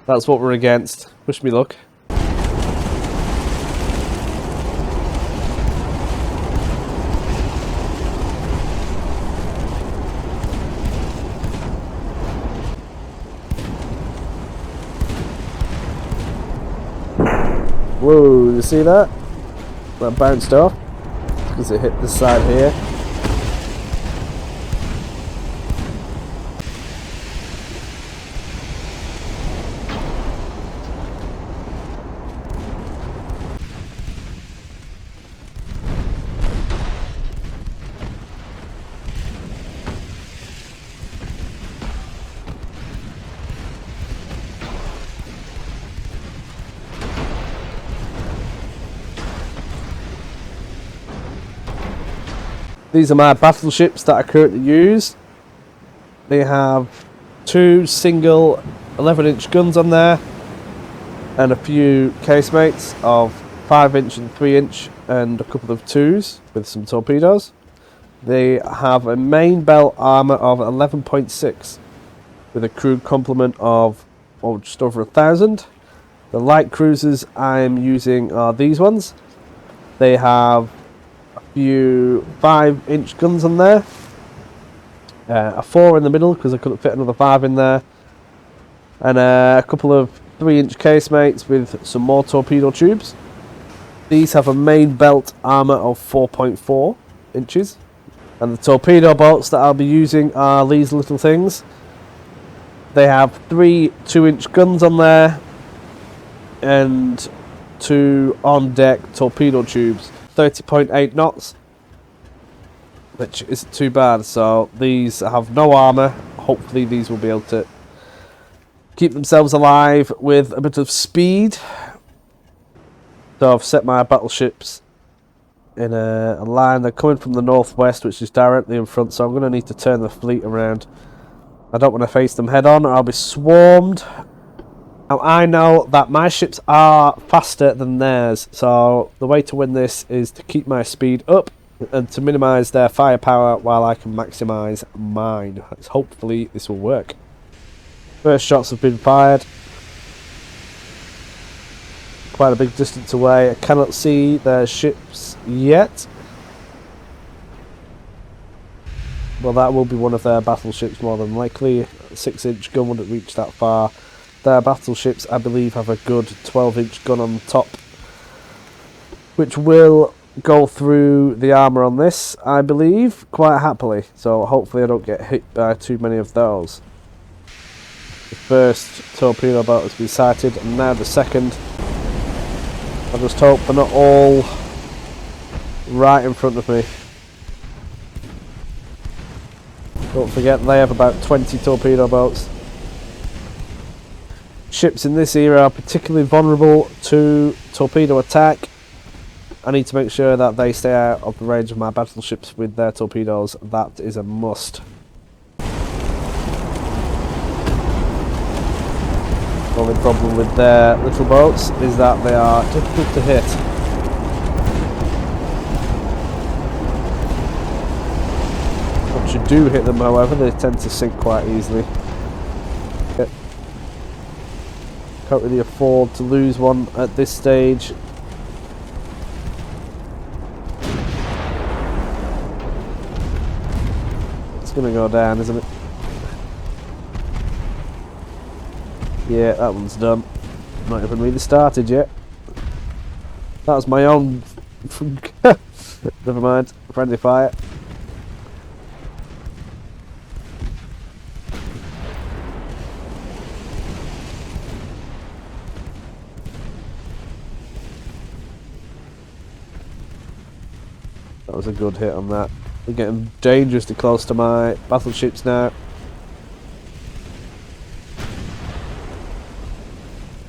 That's what we're against. Wish me luck. Whoa, you see that? That bounced off because it hit this side here. These are my battleships that I currently use. They have 2 single 11-inch guns on there and a few casemates of 5-inch and 3-inch and a couple of 2s with some torpedoes. They have a main belt armour of 11.6 with a crew complement of just over 1,000. The light cruisers I'm using are these ones. They have few 5-inch guns on there, a 4 in the middle because I couldn't fit another 5 in there, and a couple of 3-inch casemates with some more torpedo tubes. These have a main belt armour of 4.4 inches, and the torpedo bolts that I'll be using are these little things. They have 3 2-inch guns on there and 2 on-deck torpedo tubes. 30.8 knots, which isn't too bad. So these have no armour. Hopefully these will be able to keep themselves alive with a bit of speed. So I've set my battleships in a line. They're coming from the northwest, which is directly in front, so I'm going to need to turn the fleet around. I don't want to face them head on or I'll be swarmed. Now, I know that my ships are faster than theirs, so the way to win this is to keep my speed up and to minimise their firepower while I can maximise mine. Hopefully this will work. First shots have been fired. Quite a big distance away. I cannot see their ships yet. Well, that will be one of their battleships more than likely. A 6-inch gun wouldn't reach that far. Their battleships, I believe, have a good 12-inch gun on the top, which will go through the armour on this, I believe, quite happily. So hopefully I don't get hit by too many of those. The first torpedo boat has been sighted, and now the second. I just hope they're not all right in front of me. Don't forget they have about 20 torpedo boats. Ships in this era are particularly vulnerable to torpedo attack. I need to make sure that they stay out of the range of my battleships with their torpedoes. That is a must. The only problem with their little boats is that they are difficult to hit. Once you do hit them, however, they tend to sink quite easily. Can't really afford to lose one at this stage. It's going to go down, isn't it? Yeah, that one's done. Not even really started yet. That was my own... Never mind. Friendly fire. That was a good hit on that. We're getting dangerously close to my battleships now.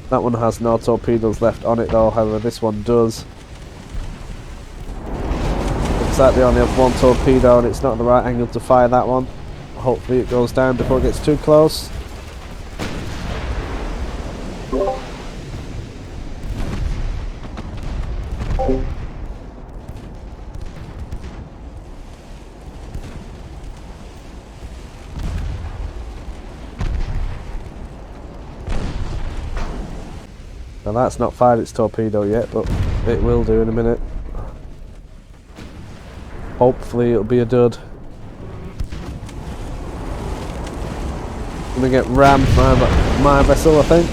That one has no torpedoes left on it though, however this one does. Looks like they only have one torpedo and it's not the right angle to fire that one. Hopefully it goes down before it gets too close. Now that's not fired its torpedo yet, but it will do in a minute. Hopefully it'll be a dud. Gonna get rammed by my vessel, I think.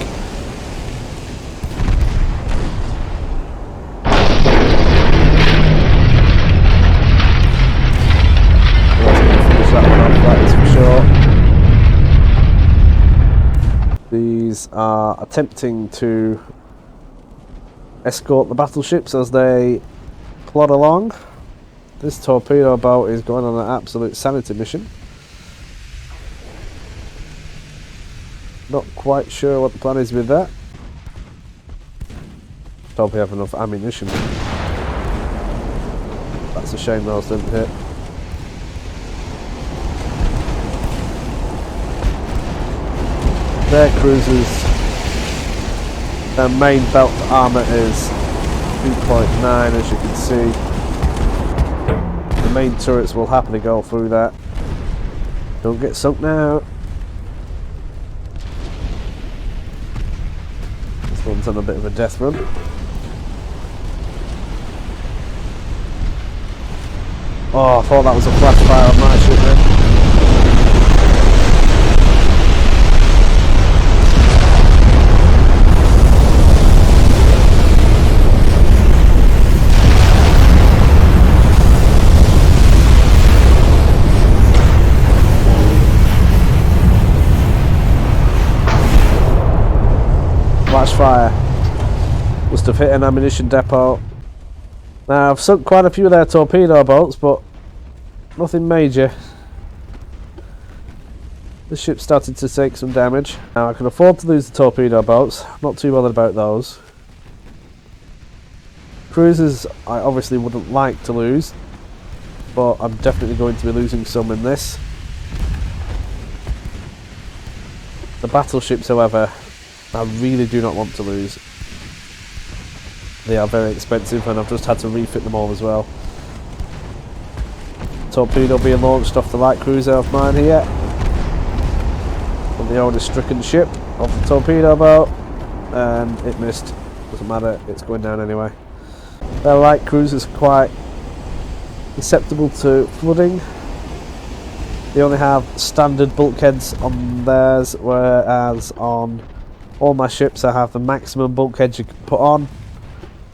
Finish that one off, that is for sure. These are attempting to escort the battleships as they plod along. This torpedo boat is going on an absolute sanity mission. Not quite sure what the plan is with that. Hope we have enough ammunition. That's a shame those didn't hit. Their cruisers, their main belt armour is 2.9, as you can see. The main turrets will happily go through that. Don't get sunk now. This one's on a bit of a death run. Oh, I thought that was a flash fire on my ship then. Flash fire must have hit an ammunition depot. Now I've sunk quite a few of their torpedo boats, but nothing major. The ship started to take some damage. Now I can afford to lose the torpedo boats, I'm not too bothered about those. Cruisers I obviously wouldn't like to lose, but I'm definitely going to be losing some in this. The battleships, however, I really do not want to lose. They are very expensive and I've just had to refit them all as well. Torpedo being launched off the light cruiser of mine here. From the already stricken ship off the torpedo boat. And it missed. Doesn't matter, it's going down anyway. Their light cruisers are quite susceptible to flooding. They only have standard bulkheads on theirs, whereas on all my ships I have the maximum bulkhead you can put on,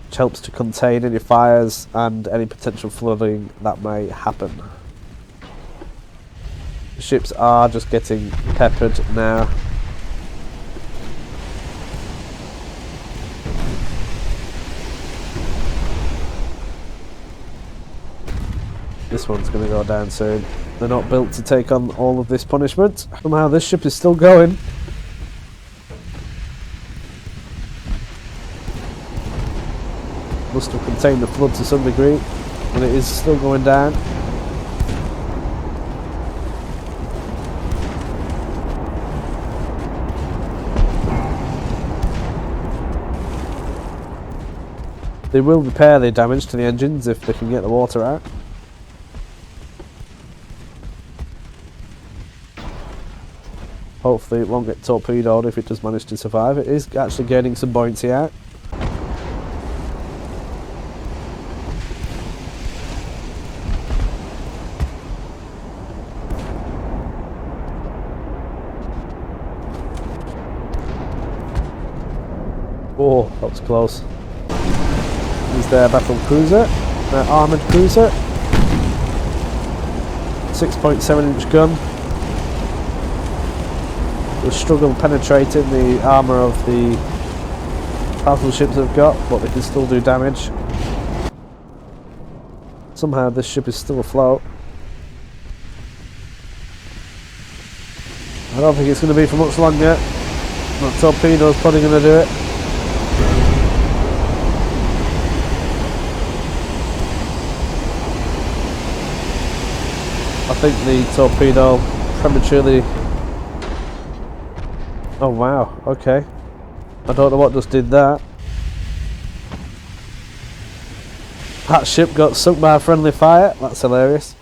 which helps to contain any fires and any potential flooding that may happen. The ships are just getting peppered now. This one's going to go down soon. They're not built to take on all of this punishment. Somehow this ship is still going. Must have contained the flood to some degree, and it is still going down. They will repair the damage to the engines if they can get the water out. Hopefully it won't get torpedoed if it does manage to survive. It is actually gaining some buoyancy out. Oh, that was close. Here's their battle cruiser, their armoured cruiser. 6.7-inch gun. Will struggle penetrating the armour of the battleships they've got, but they can still do damage. Somehow this ship is still afloat. I don't think it's going to be for much longer. That torpedo's probably going to do it. I think the torpedo prematurely... Oh wow, okay. I don't know what just did that. That ship got sunk by a friendly fire, that's hilarious.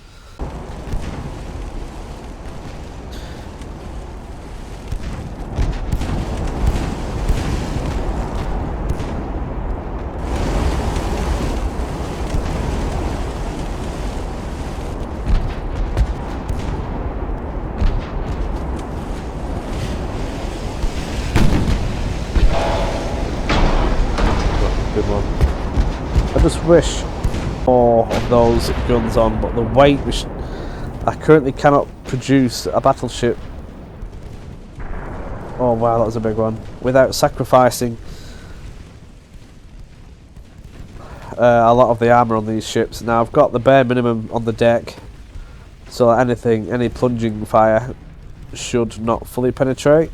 good one. I just wish more of those guns on, but the weight, which I currently cannot produce a battleship. Oh wow, that was a big one. Without sacrificing a lot of the armour on these ships. Now I've got the bare minimum on the deck, so any plunging fire should not fully penetrate.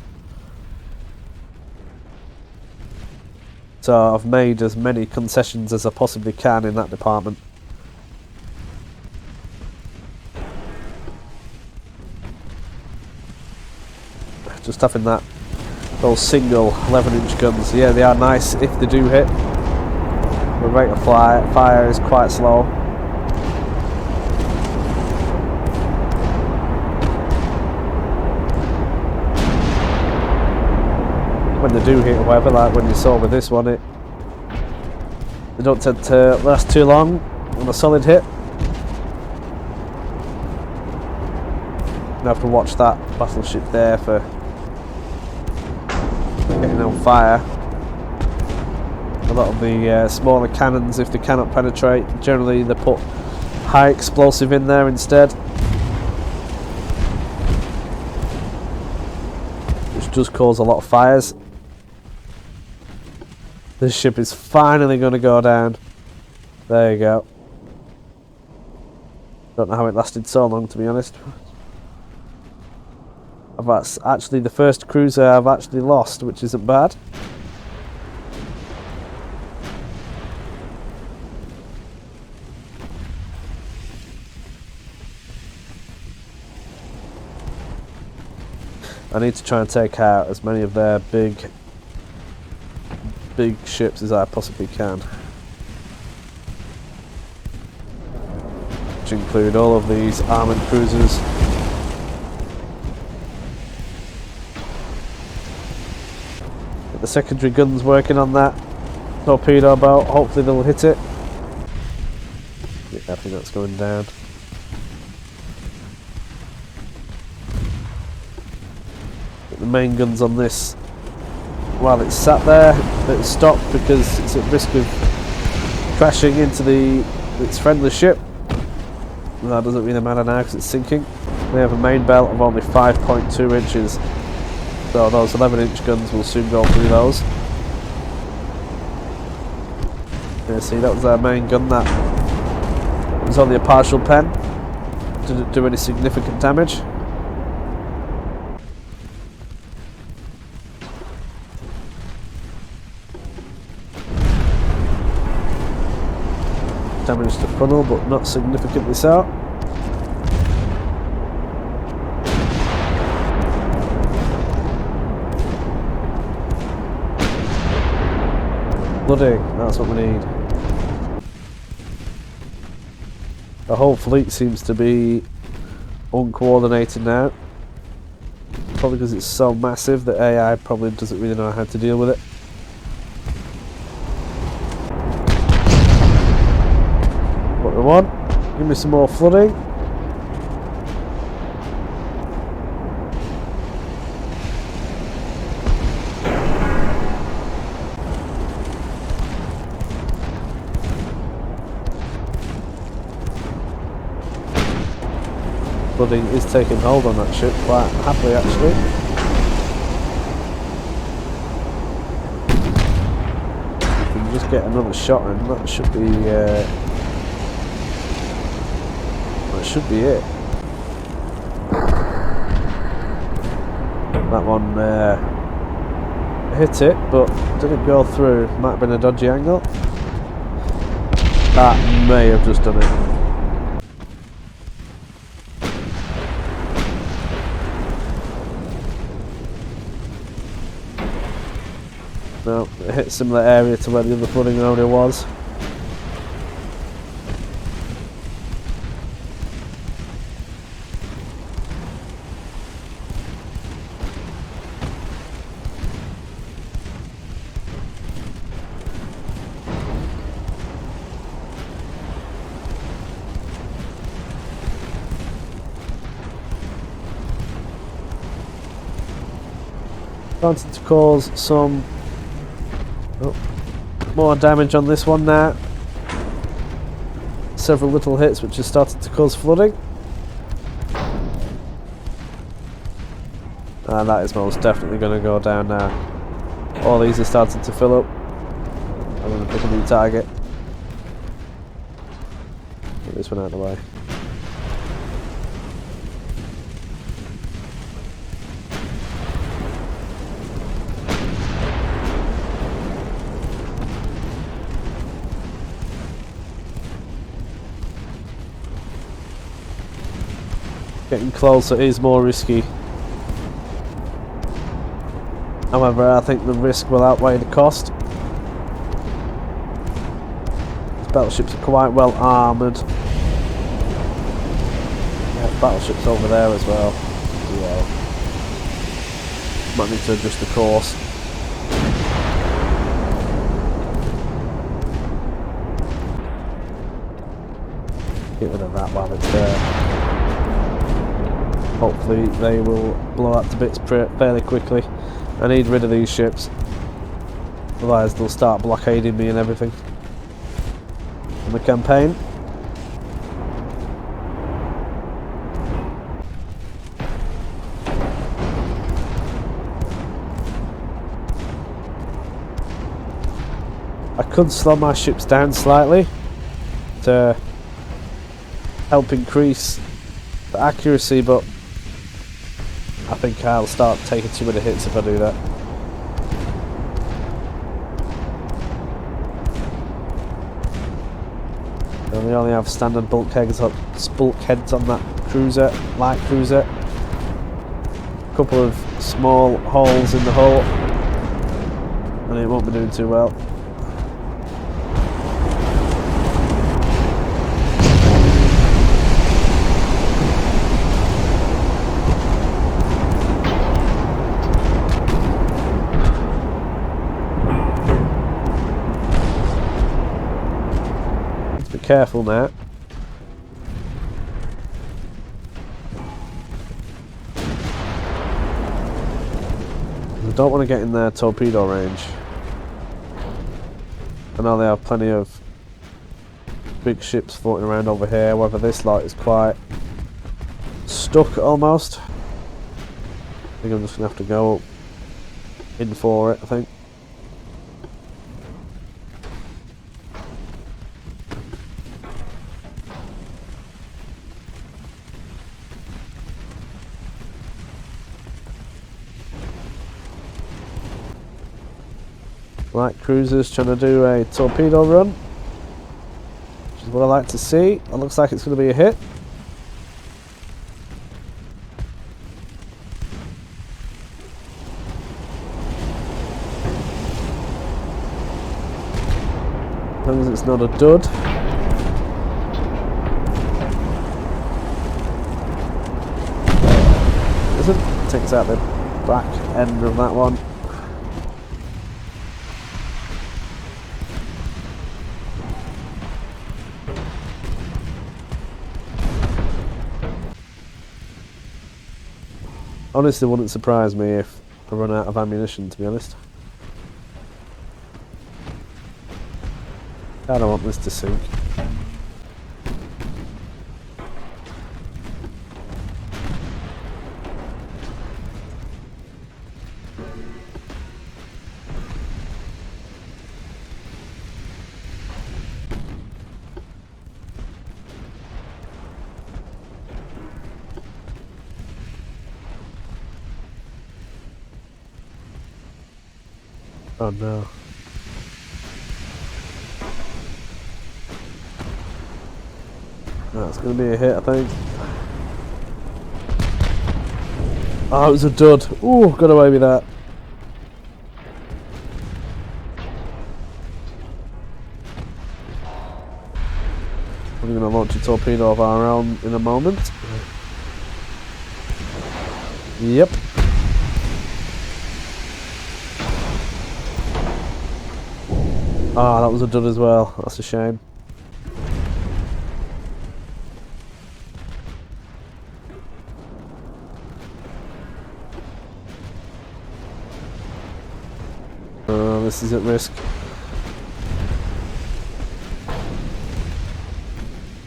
So I've made as many concessions as I possibly can in that department. Just having those single 11-inch guns, yeah, they are nice if they do hit. The rate of fire is quite slow. When they do hit, however, like when you saw with this one, they don't tend to last too long on a solid hit. You have to watch that battleship there for getting on fire. A lot of the smaller cannons, if they cannot penetrate, generally they put high explosive in there instead, which does cause a lot of fires. This ship is finally going to go down. There you go. Don't know how it lasted so long, to be honest. That's actually the first cruiser I've actually lost, which isn't bad. I need to try and take out as many of their big ships as I possibly can, which include all of these armoured cruisers. Get the secondary guns working on that torpedo boat, hopefully they'll hit it. Yeah, I think that's going down. The main guns on this, while it's sat there, it's stopped because it's at risk of crashing into its friendly ship. That doesn't really matter now because it's sinking. We have a main belt of only 5.2 inches, so those 11-inch guns will soon go through those. Yeah, see, that was our main gun. That was only a partial pen, didn't do any significant damage. Damaged the funnel, but not significantly so. Flooding, that's what we need. The whole fleet seems to be uncoordinated now. Probably because it's so massive that AI probably doesn't really know how to deal with it. One, give me some more flooding. Flooding is taking hold on that ship quite happily, actually. If we can just get another shot in, that should be. Should be it. That one hit it, but didn't go through. Might have been a dodgy angle. That may have just done it. No, it hit a similar area to where the other flooding area was. Starting to cause some More damage on this one now. Several little hits which have started to cause flooding. And that is most definitely going to go down now. All these are starting to fill up. I'm going to pick a new target. Get this one out of the way. Getting closer is more risky. However, I think the risk will outweigh the cost. These battleships are quite well armoured. Yeah, battleships over there as well. Yeah. Might need to adjust the course. Get rid of that while it's there. Hopefully they will blow up to bits fairly quickly. I need rid of these ships, otherwise they'll start blockading me and everything in the campaign. I could slow my ships down slightly to help increase the accuracy, but I think I'll start taking too many hits if I do that. And we only have standard bulkheads on that cruiser, light cruiser. A couple of small holes in the hull, and it won't be doing too well. Careful now. I don't want to get in their torpedo range. I know they have plenty of big ships floating around over here, however this lot is quite stuck almost. I think I'm just going to have to go in for it, I think. Light cruisers trying to do a torpedo run, which is what I like to see. It looks like it's going to be a hit. As long as it's not a dud. Isn't? Takes out the back end of that one. Honestly, wouldn't surprise me if I run out of ammunition, to be honest. I don't want this to sink. Oh no. That's going to be a hit, I think. Oh, it was a dud. Ooh, got away with that. I'm going to launch a torpedo of our own in a moment. Yep. Ah, that was a dud as well. That's a shame. This is at risk.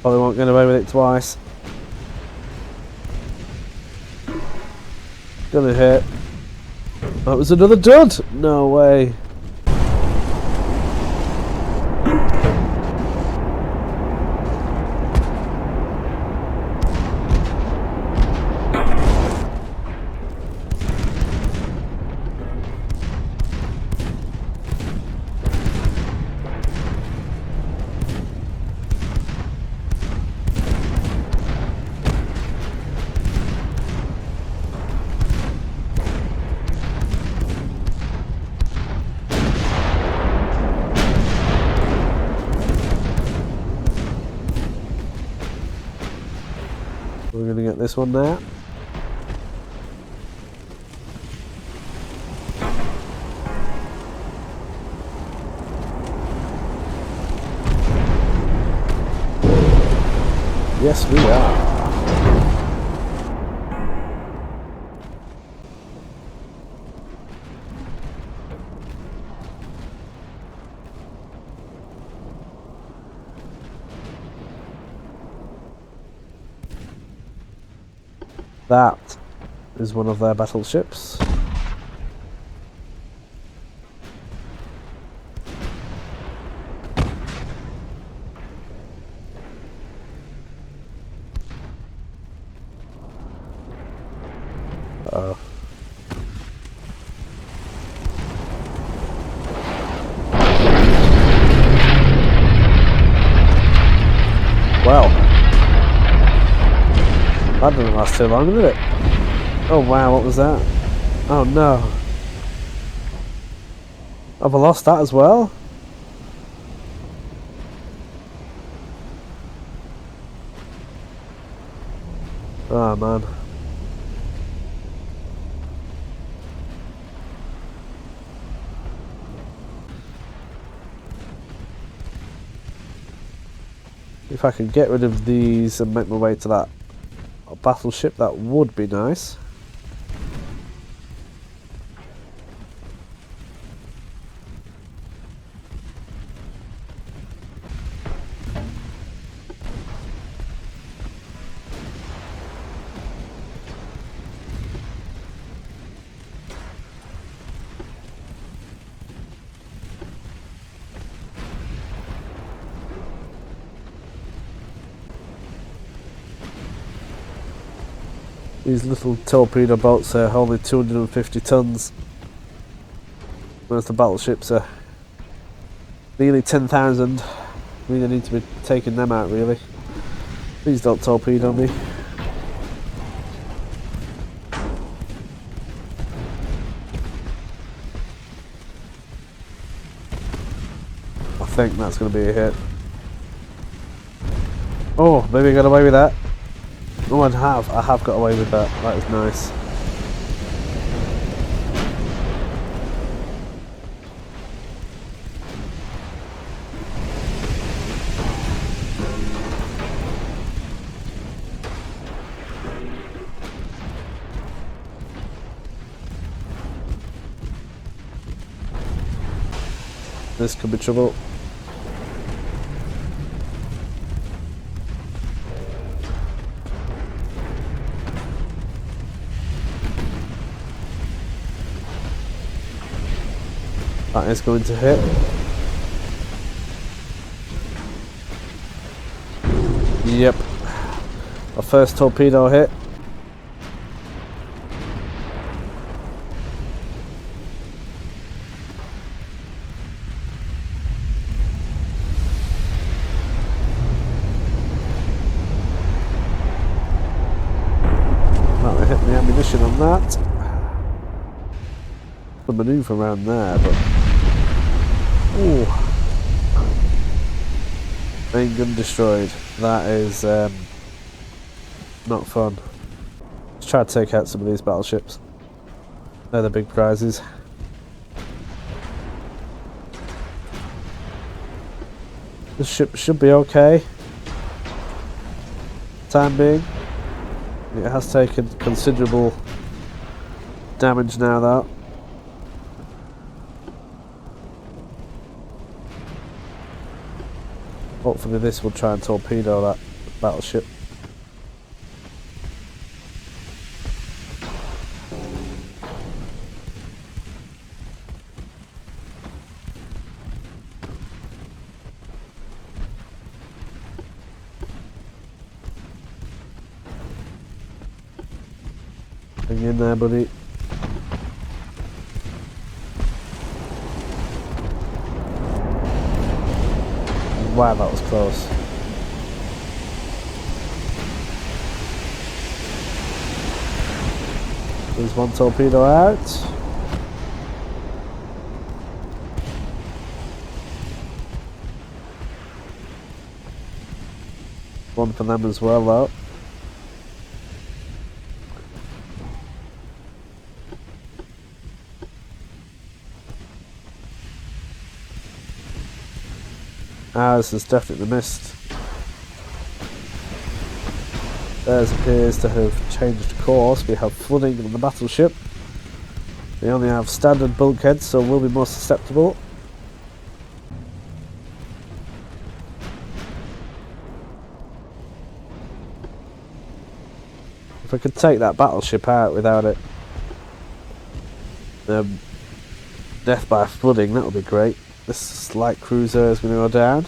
Probably won't get away with it twice. Gonna hit. That was another dud! No way. We're going to get this one there. Yes, we are. That is one of their battleships. Uh-oh. Well, that didn't last too long, did it? Oh wow, what was that? Oh no. Have I lost that as well? Oh man. If I could get rid of these and make my way to that battleship, that would be nice. These little torpedo boats are only 250 tons, whereas the battleships are nearly 10,000. We really need to be taking them out, really. Please don't torpedo me. I think that's going to be a hit. Oh, maybe I got away with that. Oh, I have got away with that. That is nice. This could be trouble. That is going to hit. Yep. Our first torpedo hit. That hit the ammunition on that. The manoeuvre around there, but ooh. Main gun destroyed. That is not fun. Let's try to take out some of these battleships. They're the big prizes. This ship should be okay. Time being. It has taken considerable damage now though. Hopefully this will try and torpedo that. battleship. Hang in there, buddy. Wow, that was close. There's one torpedo out. One for them as well, though. Ours has definitely missed. Theirs appears to have changed course. We have flooding on the battleship. They only have standard bulkheads, so we'll be more susceptible. If I could take that battleship out without it death by flooding, that would be great. This light cruiser is going to go down.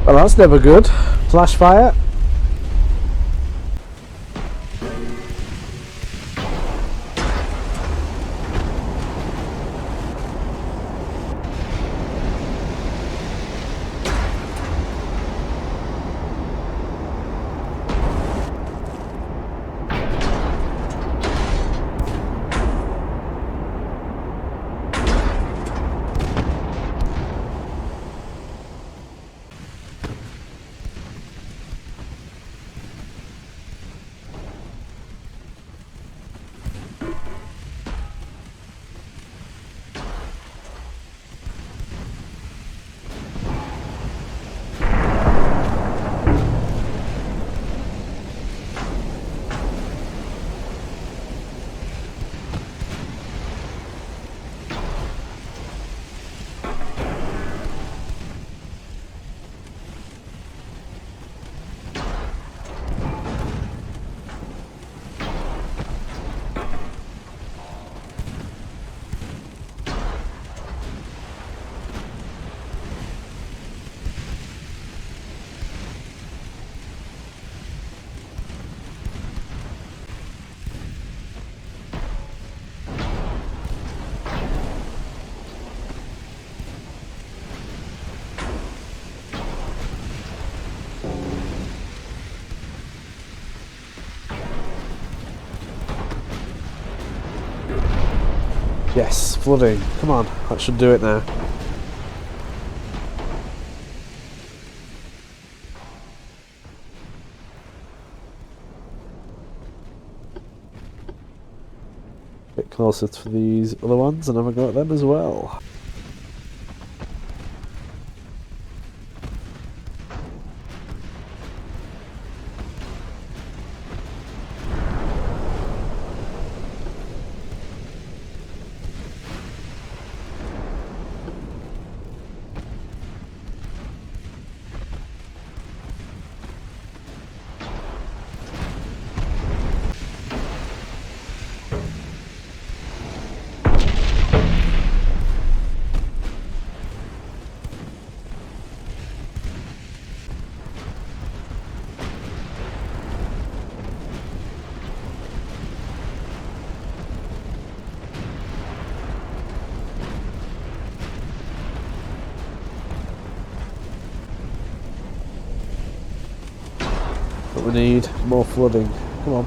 Well, that's never good. Flash fire. Yes, flooding. Come on, that should do it now. Bit closer to these other ones and have a go at them as well. But we need more flooding. Come on.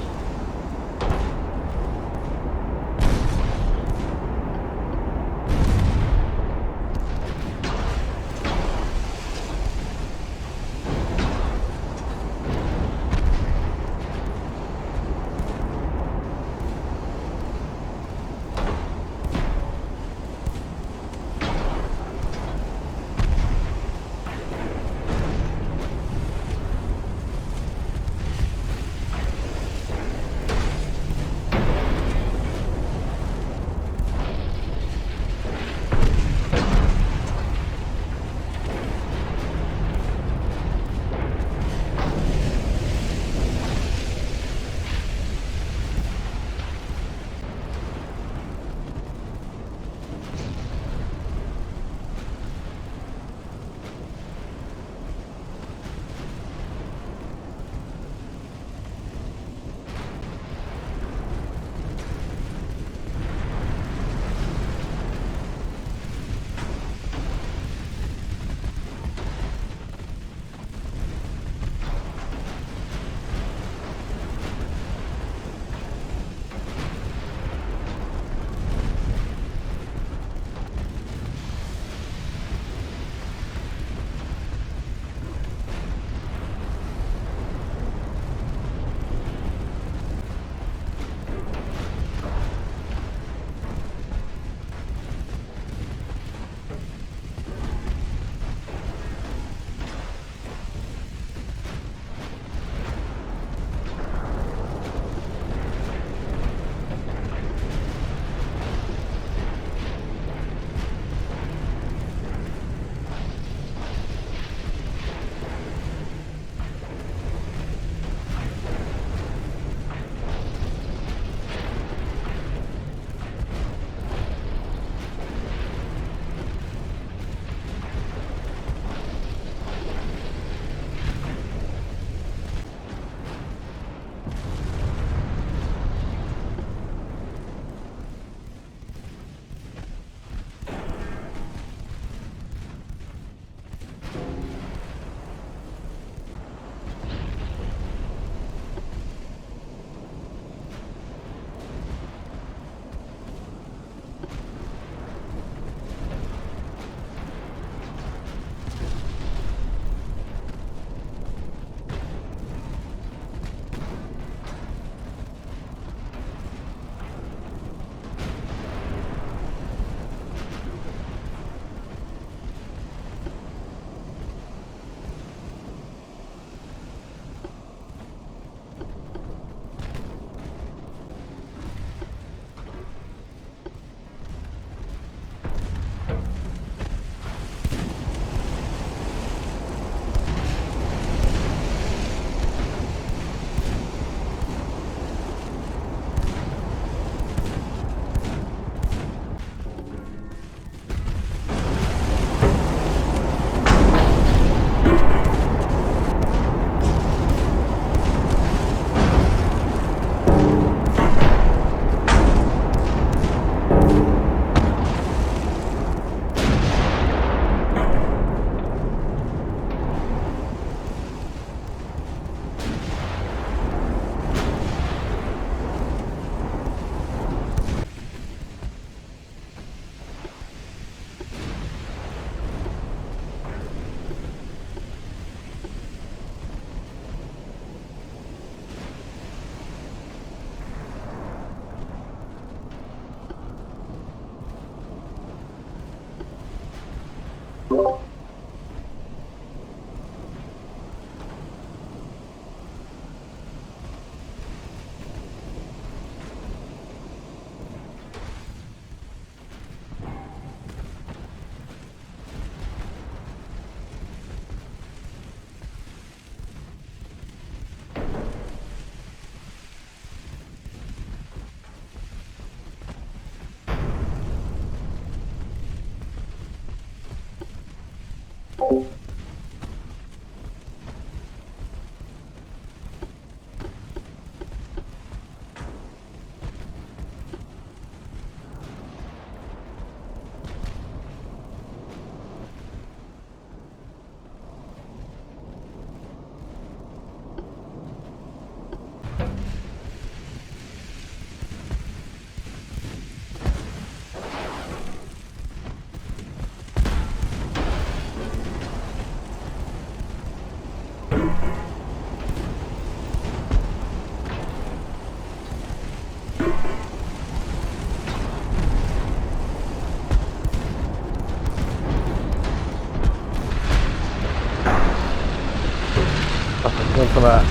for that.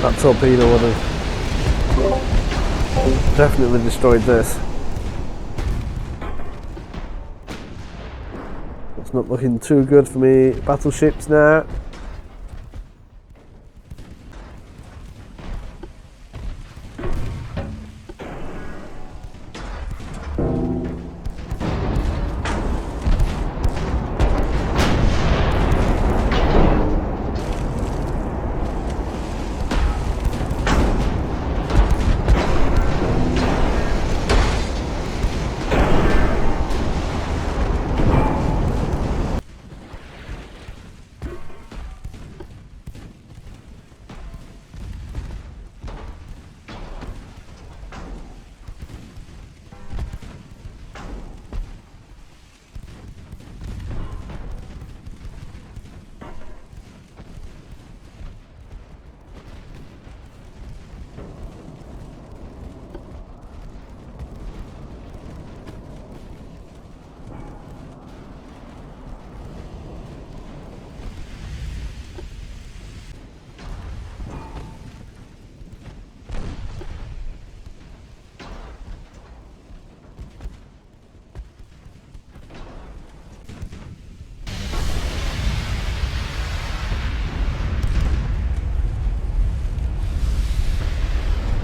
That torpedo would have definitely destroyed this. It's not looking too good for me battleships now.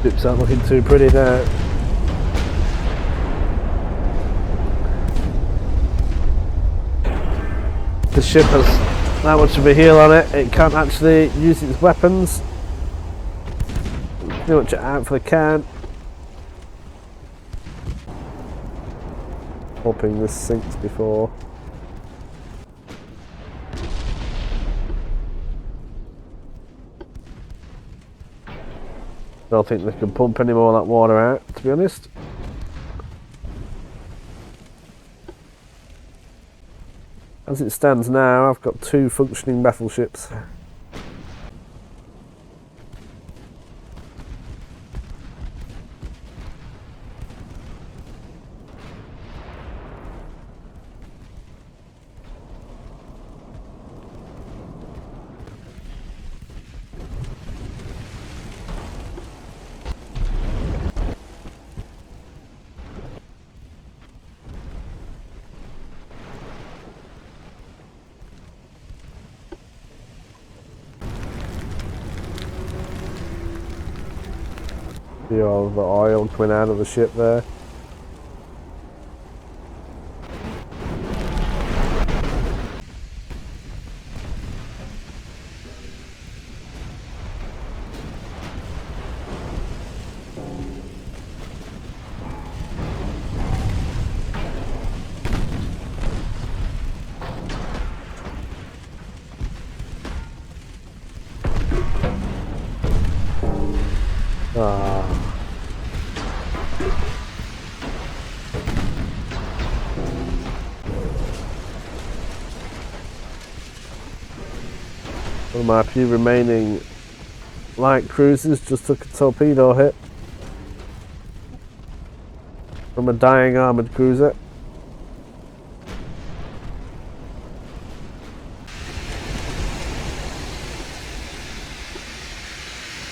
Ships aren't looking too pretty now. The ship has that much of a heel on it, it can't actually use its weapons. Pretty much out for the count. Hoping this sinks before. I don't think they can pump any more of that water out, to be honest. As it stands now, I've got 2 functioning battleships. See all the oil coming out of the ship there. One of my few remaining light cruisers just took a torpedo hit from a dying armoured cruiser.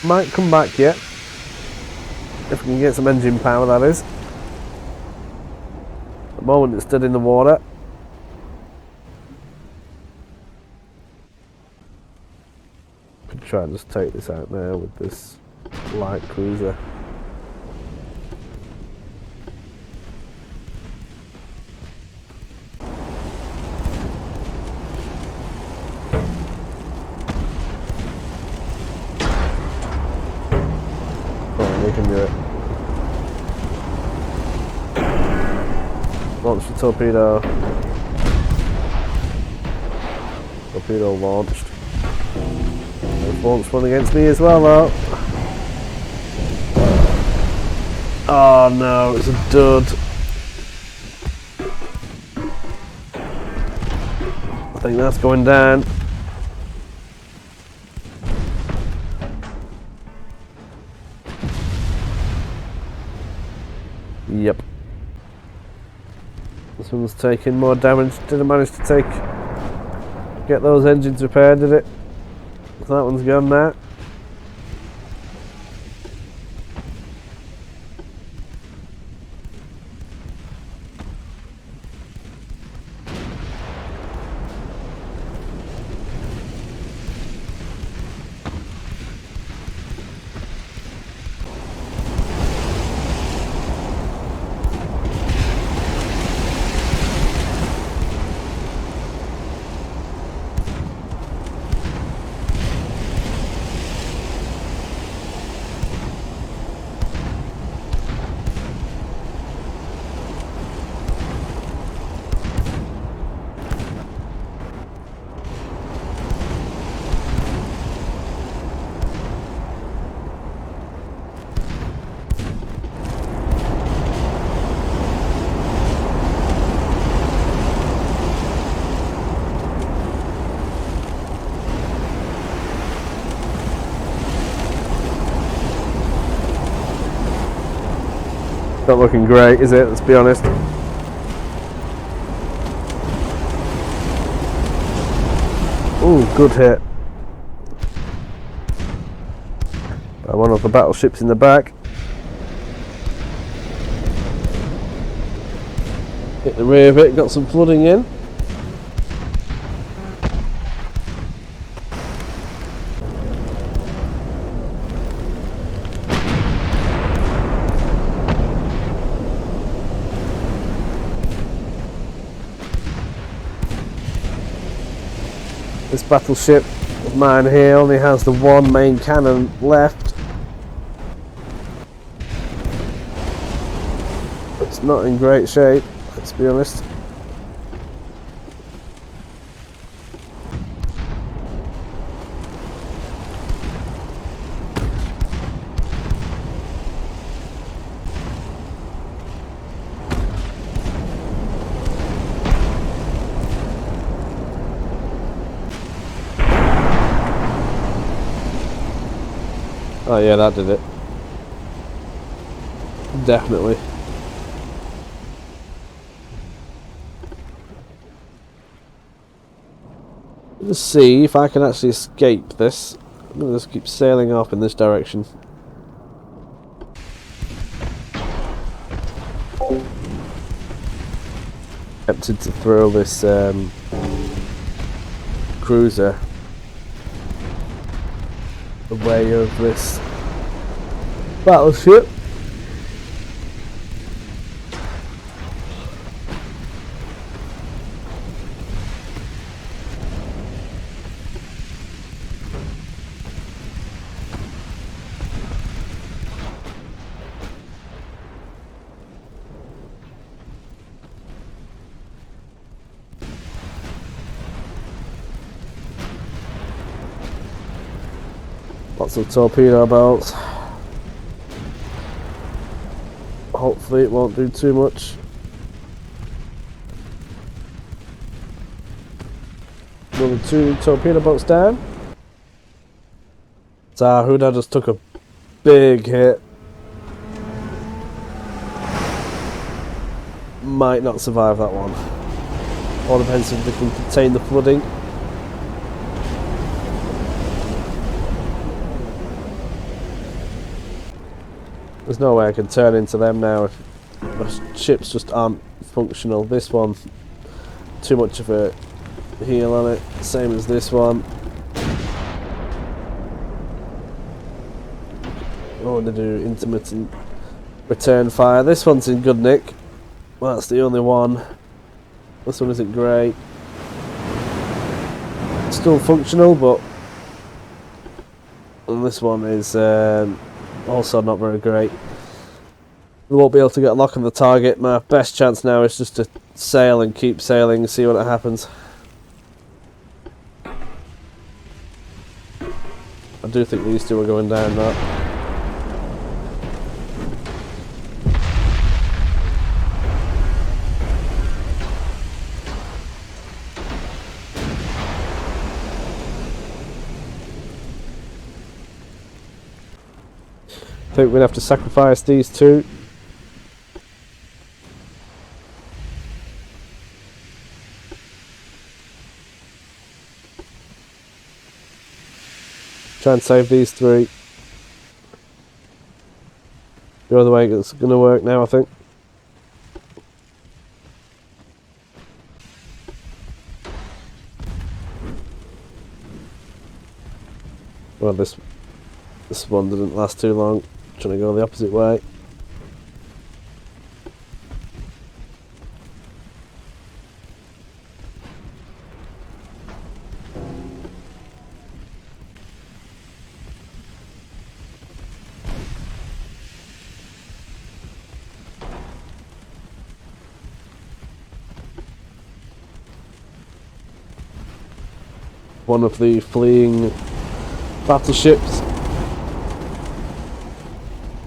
Might come back yet, if we can get some engine power, that is. At the moment it's dead in the water. Could try and just take this out now with this light cruiser. We can do it. Launch the torpedo. Torpedo launched. They've launched one against me as well though. Oh no, it's a dud. I think that's going down. Yep. This one's taking more damage. Didn't manage to get those engines repaired, did it? So that one's gone now. Not looking great, is it? Let's be honest. Ooh, good hit. By one of the battleships in the back. Hit the rear of it, got some flooding in. This battleship of mine here only has the one main cannon left. It's not in great shape, let's be honest. Oh yeah, that did it. Definitely. Let's see if I can actually escape this. I'm going to just keep sailing off in this direction. Tempted to throw this cruiser away of this battleship. Lots of torpedo bolts. Hopefully it won't do too much. Another 2 torpedo bolts down. Huda just took a big hit. Might not survive that one. All depends if they can contain the flooding. There's no way I can turn into them now if the ships just aren't functional. This one, too much of a heel on it, same as this one. I want to do intermittent return fire. This one's in good nick. Well, that's the only one. This one isn't great. Still functional, but and this one is also not very great. We won't be able to get a lock on the target. My best chance now is just to sail and keep sailing and see what happens. I do think these two are going down now. I think we're going to have to sacrifice these two. Try and save these 3. The other way it's going to work now, I think. Well, this one didn't last too long. Trying to go the opposite way. One of the fleeing battleships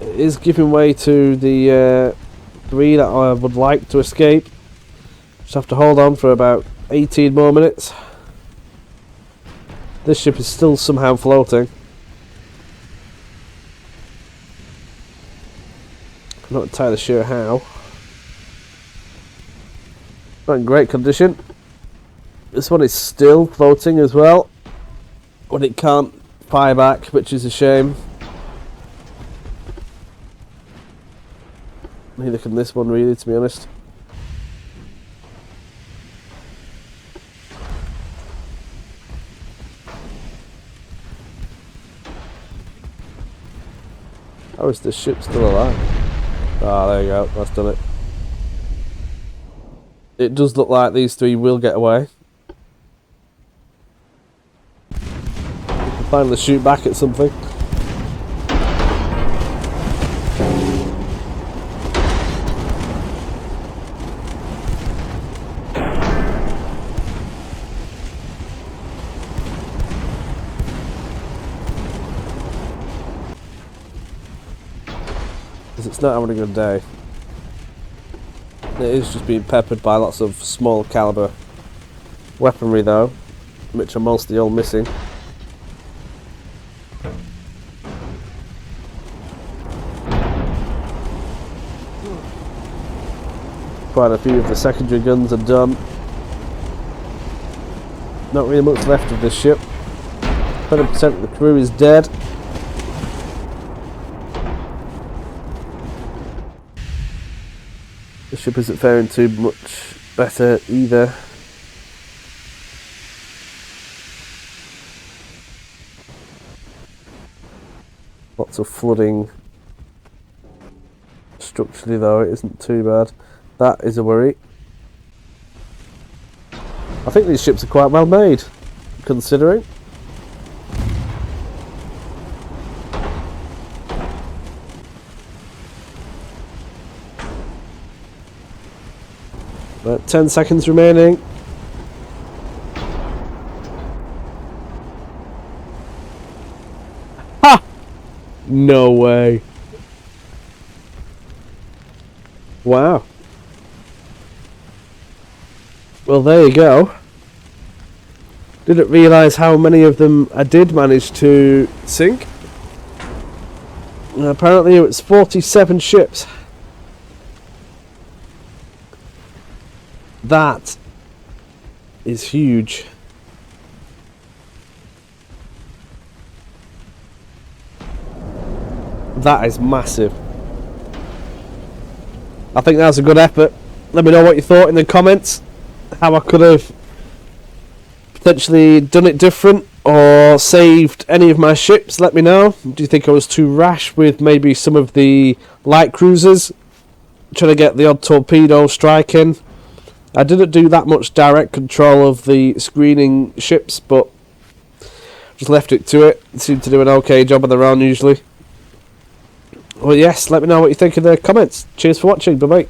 is giving way to the 3 that I would like to escape. Just have to hold on for about 18 more minutes. This ship is still somehow floating. I'm not entirely sure how. Not in great condition. This one is still floating as well, but it can't fire back, which is a shame. Neither can this one really, to be honest. How is this ship still alive? Ah, there you go, that's done it. It does look like these 3 will get away. Finally shoot back at something. Because it's not having a good day. It is just being peppered by lots of small caliber weaponry though, which are mostly all missing. Quite a few of the secondary guns are done. Not really much left of this ship. 100% of the crew is dead. The ship isn't faring too much better either. Lots of flooding. Structurally though, it isn't too bad. That is a worry. I think these ships are quite well made, considering. About 10 seconds remaining. Ha! No way. Wow. Well, there you go. Didn't realise how many of them I did manage to sink. Apparently it was 47 ships. That is huge. That is massive. I think that was a good effort. Let me know what you thought in the comments. How I could have potentially done it different or saved any of my ships. Let me know. Do you think I was too rash with maybe some of the light cruisers? Trying to get the odd torpedo strike in. I didn't do that much direct control of the screening ships, but just left it to it. It seemed to do an okay job on their own usually. Well, yes, let me know what you think in the comments. Cheers for watching. Bye-bye.